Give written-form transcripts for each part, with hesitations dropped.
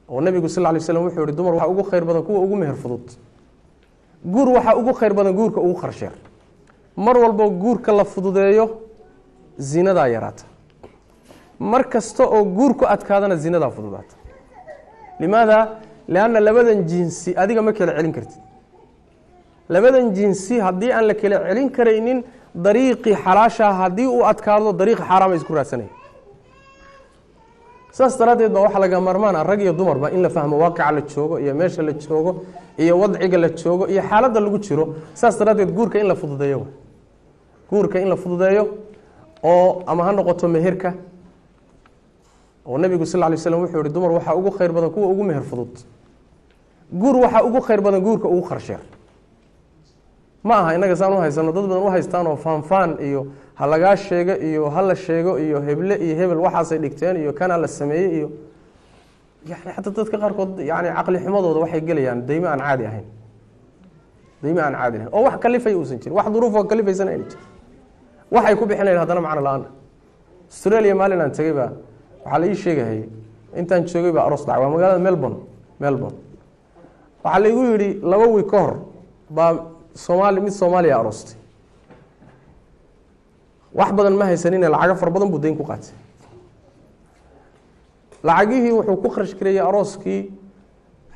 والنبي صلى الله عليه وسلم وحي دمر waxa ugu khayr badan kuwa ugu meher fudud guur waxa ugu khayr badan guurka ugu qarsheer mar walba guurka la fududeeyo zinada yaraata mar kasta oo guurku adkaadana zinada fududaata limaada laana labadan jinsi adiga ma kala celin kartid labadan jinsi hadii aan la kala celin kareynin dariiqi xalaasha hadii uu adkaado dariiq xaraam isku raadsanay saas daraadeed baa waxa laga marmaan rag iyo dumarba in la fahmo waaqica la joogo iyo meesha la joogo iyo wadciga la joogo iyo xaaladda lagu jiro saas daraadeed guurka in la fududeeyo oo ama ha noqoto meherka oo nabigu sallallahu alayhi wasallam wuxuu yiri dumar waxa ugu khayr badan kuwa ugu meher fudud guur waxa ugu khayr badan guurka ugu qarsheer ma aha inaga saan u haysano dad badan u haystaan oo faanfaan iyo halaga sheego iyo hala sheego iyo heble iyo hebel waxaas ay dhigteen iyo kana la sameeyay iyo yani hatta dadka qaar kood yani aqli xumadooda waxay galayaan dayma aan caadi ahayn oo wax kalifay uusan jirin wax duruuf oo kalifaysan ay jirto waxay ku bixinayaan hadana macna la'aan Australia maalin aan tagay waxa la ii sheegay intaan joogay aroos dhacay magaalada Melbourne waxa la igu yiri 2 week ka hor ba Soomaaliya aroostay wax badan ma haysanin lacag far badan buu deyn ku qaatay lacagihii wuxuu ku kharash gareeyay arooskii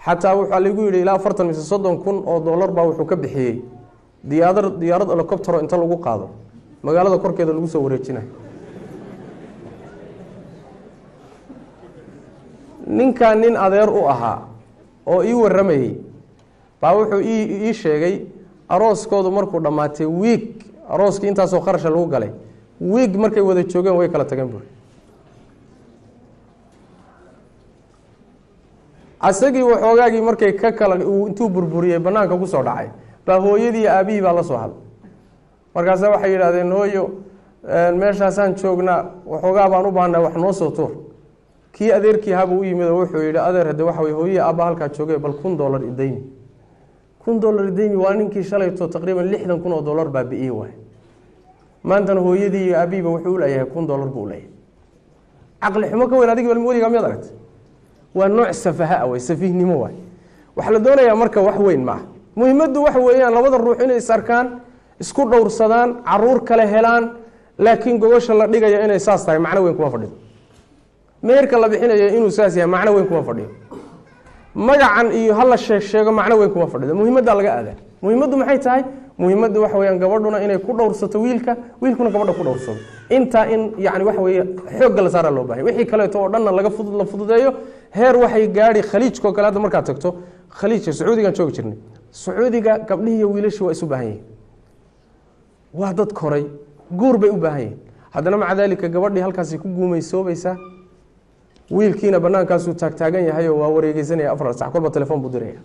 xataa waxa la igu yiri ilaa 40 mise 30 kun oo dollar baa wuxuu ka bixiyay diyaarad helicopter inta lagu qaado magaalada korkeeda lagu soo wareejinay ninkan nin adeer u ahaa oo ii waramayay baa wuxuu ii sheegay arooskoodu markuu dhamaatay week arooskii intaas oo kharash lagu galay week markay wada joogeen way kala tageen buu asagii waxoogaagii markay ka kala intuu burburiyay banaanka ku soo dhacay baa hooyadii aabihii baa la soo hadlay markaas waxay yiraahdeen hooyo meeshaasaan joognaa waxoogaa baan u baahnaa wax noo soo tuur kii adeerkii haba u yimid wuxuu yiri adeer hada waxa way hooyadii aabba halka joogay bal $1 idayni $1 idayni waa ninkii shalayto taqriiban $60,000 baa bi'iyay waay maantana hooyadii iyo aabihiiba wuxuu u leeyahay $1 buu leeyahay aqli xumo ka weyn adiga balmoodiga ma aragtay waa nooc safaha way safihnimo way waxa la doonayaa marka wax weyn ma muhiimadu wax weeyaan labada ruux inay isarkaan isku dhowrsadaan caruur kale helaan laakiin gogosha la dhigayo inay saas tahay macna weyn kuma fadhiyo meerka la bixinayo inuu saas yahay macna weyn kuma fadhiyo magacan iyo hal sheego macna weyn kuma fadhiyo muhiimada laga aadaa muhiimadu maxay tahay muhiimadu wax weeyaan gabadhuna inay ku dhowrsato wiilkuna gabadha ku dhowrsado inta in yaani wax weey xoog la saara loo baahay wixii kale oo dhan laga fududeeyo heer waxay gaari khaliijko kale hadda marka tagto khaliijka Sacuudiga joog jirnay Sacuudiga gabdhihi iyo wiilashu waa isu baahan yihiin waa dad koray guur bay u baahan yihiin haddana ma cadaalika gabadhii halkaas ku guumeysoobaysa wiilkiina banaankaas uu taagtaagan yahay oo waa wareegaysanaya 4 saac kolba telefoon buu diraya